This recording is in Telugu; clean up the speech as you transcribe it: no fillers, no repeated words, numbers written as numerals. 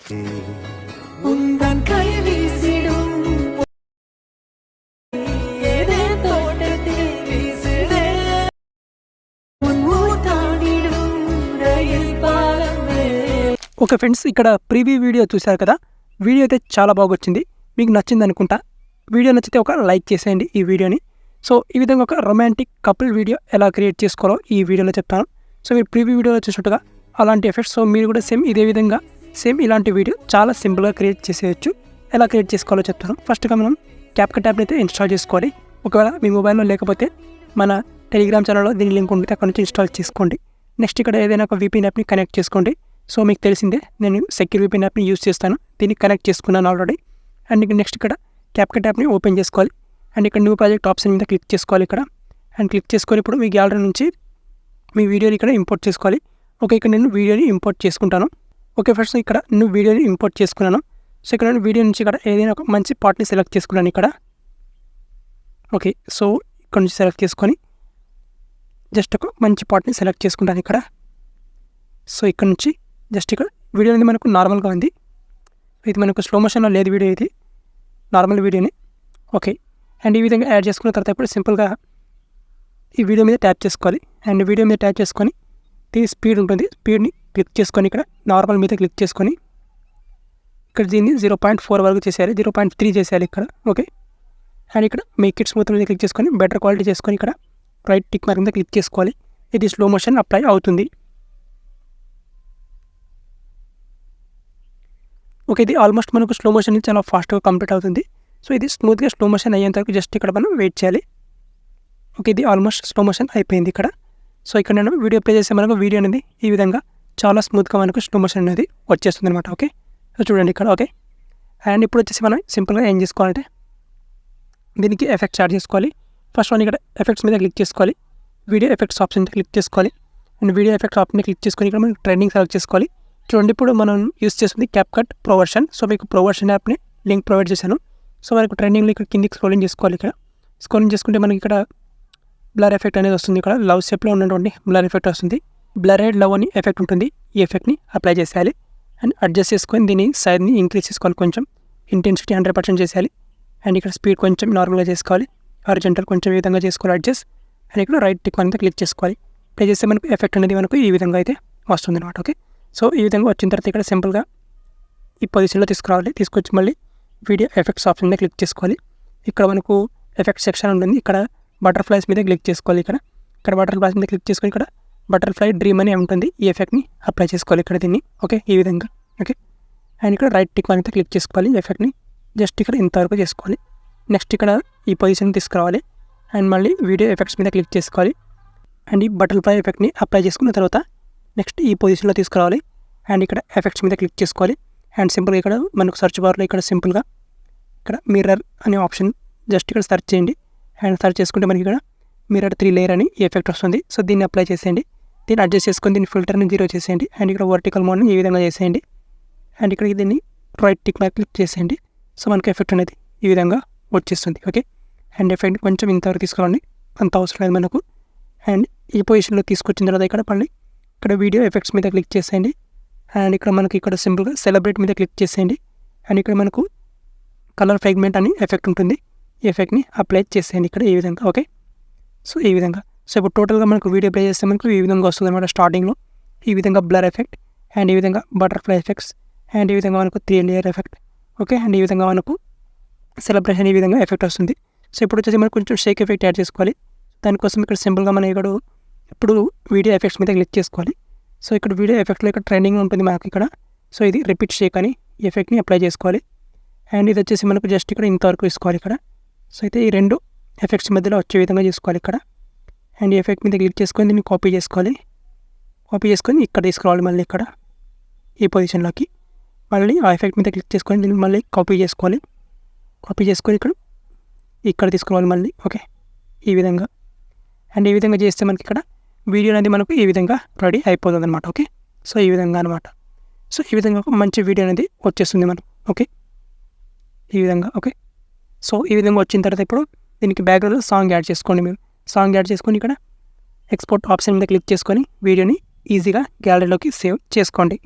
ఓకే ఫ్రెండ్స్, ఇక్కడ ప్రీవ్యూ వీడియో చూశారు కదా. వీడియో అయితే చాలా బాగా వచ్చింది, మీకు నచ్చింది అనుకుంటా. వీడియో నచ్చితే ఒక లైక్ చేసేయండి ఈ వీడియోని. సో ఈ విధంగా ఒక రొమాంటిక్ కపుల్ వీడియో ఎలా క్రియేట్ చేసుకోవాలో ఈ వీడియోలో చెప్తాను. సో మీరు ప్రీవ్యూ వీడియోలో చూసినట్టుగా అలాంటి ఎఫెక్ట్స్, సో మీరు కూడా సేమ్ ఇదే విధంగా సేమ్ ఇలాంటి వీడియో చాలా సింపుల్గా క్రియేట్ చేసేయచ్చు. ఎలా క్రియేట్ చేసుకోవాలో చెప్తాను. ఫస్ట్గా మనం క్యాప్కట్ యాప్ని అయితే ఇన్స్టాల్ చేసుకోవాలి. ఒకవేళ మీ మొబైల్లో లేకపోతే మన టెలిగ్రామ్ ఛానల్లో దీని లింక్ ఉంటుంది, అక్కడ నుంచి ఇన్స్టాల్ చేసుకోండి. నెక్స్ట్ ఇక్కడ ఏదైనా ఒక VPN యాప్ని కనెక్ట్ చేసుకోండి. సో మీకు తెలిసిందే, నేను సెక్యూర్ VPN యాప్ని యూస్ చేస్తాను. దీన్ని కనెక్ట్ చేసుకున్నాను ఆల్రెడీ. అండ్ నెక్స్ట్ ఇక్కడ క్యాప్కట్ యాప్ని ఓపెన్ చేసుకోవాలి. అండ్ ఇక్కడ న్యూ ప్రాజెక్ట్ ఆప్షన్ మీద క్లిక్ చేసుకోవాలి ఇక్కడ. అండ్ క్లిక్ చేసుకొని ఇప్పుడు మీ గ్యాలరీ నుంచి మీ వీడియోని ఇక్కడ ఇంపోర్ట్ చేసుకోవాలి. ఓకే, ఇక్కడ నేను వీడియోని ఇంపోర్ట్ చేసుకుంటాను. ఓకే ఫస్ట్ ఇక్కడ నేను వీడియోని ఇంపోర్ట్ చేసుకున్నాను. సో ఇక్కడ నేను వీడియో నుంచి ఇక్కడ ఏదైనా ఒక మంచి పార్ట్ని సెలెక్ట్ చేసుకున్నాను ఇక్కడ. ఓకే, సో ఇక్కడ నుంచి సెలెక్ట్ చేసుకొని జస్ట్ ఒక మంచి పార్ట్ని సెలెక్ట్ చేసుకుంటాను ఇక్కడ. సో ఇక్కడ నుంచి జస్ట్ ఇక్కడ వీడియో అనేది మనకు నార్మల్గా ఉంది. ఇది మనకు స్లో మోషన్లో లేదు వీడియో, ఇది నార్మల్ వీడియోని. ఓకే, అండ్ ఈ విధంగా యాడ్ చేసుకున్న తర్వాత ఇప్పుడు సింపుల్గా ఈ వీడియో మీద ట్యాప్ చేసుకోవాలి. అండ్ వీడియో మీద ట్యాప్ చేసుకొని దీని స్పీడ్ ఉంటుంది, స్పీడ్ని క్లిక్ చేసుకొని ఇక్కడ నార్మల్ మీద క్లిక్ చేసుకొని ఇక్కడ దీన్ని 0.4 వరకు చేసేయాలి, 0.3 చేసేయాలి ఇక్కడ. ఓకే, అండ్ ఇక్కడ మేక్ ఇట్ స్మూత్ మీద క్లిక్ చేసుకొని బెటర్ క్వాలిటీ చేసుకొని ఇక్కడ రైట్ టిక్ మార్క్ మీద క్లిక్ చేసుకోవాలి. ఇది స్లో మోషన్ అప్లై అవుతుంది. ఓకే, ఇది ఆల్మోస్ట్ మనకు స్లో మోషన్ చాలా ఫాస్ట్గా కంప్లీట్ అవుతుంది. సో ఇది స్మూత్గా స్లో మోషన్ అయ్యేంత వరకు జస్ట్ ఇక్కడ మనం వెయిట్ చేయాలి. ఓకే, ఇది ఆల్మోస్ట్ స్లో మోషన్ అయిపోయింది ఇక్కడ. సో ఇక్కడ నేను వీడియో ప్లే చేస్తే మనకు వీడియో అనేది ఈ విధంగా చాలా స్మూత్గా మనకు స్లో మోషన్ అనేది వచ్చేస్తుంది అనమాట. ఓకే, సో చూడండి ఇక్కడ. ఓకే, అండ్ ఇప్పుడు వచ్చేసి మనం సింపుల్గా ఏం చేసుకోవాలంటే దీనికి ఎఫెక్ట్స్ యాడ్ చేసుకోవాలి. ఫస్ట్ వన్ ఇక్కడ ఎఫెక్ట్స్ మీద క్లిక్ చేసుకోవాలి, వీడియో ఎఫెక్ట్స్ ఆప్షన్ మీద క్లిక్ చేసుకోవాలి. అండ్ వీడియో ఎఫెక్ట్స్ ఆప్షన్ మీద క్లిక్ చేసుకొని ఇక్కడ మనం ట్రెండింగ్ సెలెక్ట్ చేసుకోవాలి. చూడండి ఇప్పుడు మనం యూస్ చేస్తుంది క్యాప్కట్ ప్రో వర్షన్. సో మీకు ప్రో వర్షన్ యాప్ని లింక్ ప్రొవైడ్ చేశాను. సో మనకు ట్రెండింగ్లో ఇక్కడ కిందికి స్క్రోలింగ్ చేసుకోవాలి. ఇక్కడ స్క్రోలింగ్ చేసుకుంటే మనకి ఇక్కడ బ్లర్ ఎఫెక్ట్ అనేది వస్తుంది. ఇక్కడ లవ్ షేప్లో ఉన్నటువంటి బ్లర్ ఎఫెక్ట్ వస్తుంది. బ్లరెడ్ లవ్ అని ఎఫెక్ట్ ఉంటుంది. ఈ ఎఫెక్ట్ని అప్లై చేసేయాలి. అండ్ అడ్జస్ట్ చేసుకొని దీని సైజ్ని ఇంక్రీజ్ చేసుకోవాలి, కొంచెం ఇంటెన్సిటీ 100% చేసేయాలి. అండ్ ఇక్కడ స్పీడ్ కొంచెం నార్మల్గా చేసుకోవాలి, హారిజాంటల్ కొంచెం ఈ విధంగా చేసుకోవాలి అడ్జస్ట్. అండ్ ఇక్కడ రైట్ టిక్ మీద క్లిక్ చేసుకోవాలి. ప్లే చేస్తే మనకు ఎఫెక్ట్ అనేది మనకు ఈ విధంగా అయితే వస్తుంది అనమాట. ఓకే, సో ఈ విధంగా వచ్చిన తర్వాత ఇక్కడ సింపుల్గా ఈ పొజిషన్లో తీసుకురావాలి. తీసుకొచ్చి మళ్ళీ వీడియో ఎఫెక్ట్స్ ఆప్షన్ మీద క్లిక్ చేసుకోవాలి. ఇక్కడ మనకు ఎఫెక్ట్ సెక్షన్ ఉంటుంది. ఇక్కడ బటర్ఫ్లైస్ మీద క్లిక్ చేసుకోవాలి. ఇక్కడ బటర్ఫ్లైస్ మీద క్లిక్ చేసుకొని ఇక్కడ బటర్ఫ్లై డ్రీమ్ అని ఉంటుంది. ఈ ఎఫెక్ట్ని అప్లై చేసుకోవాలి ఇక్కడ దీన్ని. ఓకే, ఈ విధంగా. ఓకే, అండ్ ఇక్కడ రైట్ టిక్ మీద క్లిక్ చేసుకోవాలి. ఎఫెక్ట్ని జస్ట్ ఇక్కడ ఇంతవరకు చేసుకోవాలి. నెక్స్ట్ ఇక్కడ ఈ పొజిషన్ తీసుకురావాలి. అండ్ మళ్ళీ వీడియో ఎఫెక్ట్స్ మీద క్లిక్ చేసుకోవాలి. అండ్ ఈ బటర్ఫ్లై ఎఫెక్ట్ని అప్లై చేసుకున్న తర్వాత నెక్స్ట్ ఈ పొజిషన్లో తీసుకురావాలి. అండ్ ఇక్కడ ఎఫెక్ట్స్ మీద క్లిక్ చేసుకోవాలి. అండ్ సింపుల్గా ఇక్కడ మనకు సర్చ్ బార్లో ఇక్కడ సింపుల్గా ఇక్కడ మిర్రర్ అనే ఆప్షన్ జస్ట్ ఇక్కడ సెర్చ్ చేయండి. అండ్ సెర్చ్ చేసుకుంటే మనకి ఇక్కడ మిర్రర్ 3 లేయర్ అని ఈ ఎఫెక్ట్ వస్తుంది. సో దీన్ని అప్లై చేసేయండి. దీన్ని అడ్జస్ట్ చేసుకొని దీన్ని ఫిల్టర్ని 0 చేసేయండి. అండ్ ఇక్కడ వర్టికల్ మోడ్ని ఈ విధంగా చేసేయండి. అండ్ ఇక్కడ దీన్ని రైట్ టిక్ మీద క్లిక్ చేసేయండి. సో మనకి ఎఫెక్ట్ అనేది ఈ విధంగా వచ్చేస్తుంది. ఓకే, అండ్ ఎఫెక్ట్ కొంచెం ఇంతవరకు తీసుకురండి, అంత అవసరం లేదు మనకు. అండ్ ఈ పొజిషన్లో తీసుకొచ్చిన తర్వాత ఇక్కడ మళ్ళీ ఇక్కడ వీడియో ఎఫెక్ట్స్ మీద క్లిక్ చేసేయండి. అండ్ ఇక్కడ మనకి ఇక్కడ సింపుల్గా సెలబ్రేట్ మీద క్లిక్ చేసేయండి. అండ్ ఇక్కడ మనకు కలర్ ఫ్రాగ్మెంట్ అని ఎఫెక్ట్ ఉంటుంది. ఈ ఎఫెక్ట్ని అప్లై చేసేయండి ఇక్కడ ఈ విధంగా. ఓకే, సో ఈ విధంగా. సో ఇప్పుడు టోటల్గా మనకు వీడియో ప్లే చేస్తే మనకు ఈ విధంగా వస్తుంది అనమాట. స్టార్టింగ్లో ఈ విధంగా బ్లర్ ఎఫెక్ట్, అండ్ ఈ విధంగా బటర్ఫ్లై ఎఫెక్ట్స్, అండ్ ఈ విధంగా మనకు 3 లేయర్ ఎఫెక్ట్. ఓకే, అండ్ ఈ విధంగా మనకు సెలబ్రేషన్ ఈ విధంగా ఎఫెక్ట్ వస్తుంది. సో ఇప్పుడు వచ్చేసి మనకు కొంచెం షేక్ ఎఫెక్ట్ యాడ్ చేసుకోవాలి. దానికోసం ఇక్కడ సింపుల్గా మనం ఇక్కడ ఇప్పుడు వీడియో ఎఫెక్ట్స్ మీద క్లిక్ చేసుకోవాలి. సో ఇక్కడ వీడియో ఎఫెక్ట్లో ఇక్కడ ట్రెండింగ్ ఉంటుంది మనకి ఇక్కడ. సో ఇది రిపీట్ షేక్ అని ఈ ఎఫెక్ట్ని అప్లై చేసుకోవాలి. అండ్ ఇది వచ్చేసి మనకు జస్ట్ ఇక్కడ ఇంతవరకు తీసుకోవాలి ఇక్కడ. సో అయితే ఈ 2 ఎఫెక్ట్స్ మధ్యలో వచ్చే విధంగా చేసుకోవాలి ఇక్కడ. అండ్ ఈ ఎఫెక్ట్ మీద క్లిక్ చేసుకొని దీన్ని కాపీ చేసుకోవాలి. కాపీ చేసుకొని ఇక్కడ తీసుకురావాలి మళ్ళీ ఇక్కడ ఈ పొజిషన్లోకి. మళ్ళీ ఆ ఎఫెక్ట్ మీద క్లిక్ చేసుకొని దీన్ని మళ్ళీ కాపీ చేసుకోవాలి. కాపీ చేసుకొని ఇక్కడ తీసుకురావాలి మళ్ళీ. ఓకే, ఈ విధంగా. అండ్ ఈ విధంగా చేస్తే మనకి ఇక్కడ వీడియో అనేది మనకు ఈ విధంగా రెడీ అయిపోతుంది అనమాట. ఓకే, సో ఈ విధంగా అనమాట. సో ఈ విధంగా ఒక మంచి వీడియో అనేది వచ్చేస్తుంది మనం. ఓకే, ఈ విధంగా. ఓకే, సో ఈ విధంగా వచ్చిన తర్వాత ఇప్పుడు దీనికి బ్యాక్గ్రౌండ్లో సాంగ్ యాడ్ చేసుకోండి. మీరు సాంగ్ యాడ్ చేసుకొని ఇక్కడ ఎక్స్పోర్ట్ ఆప్షన్ మీద క్లిక్ చేసుకొని వీడియోని ఈజీగా గ్యాలరీలోకి సేవ్ చేసుకోండి.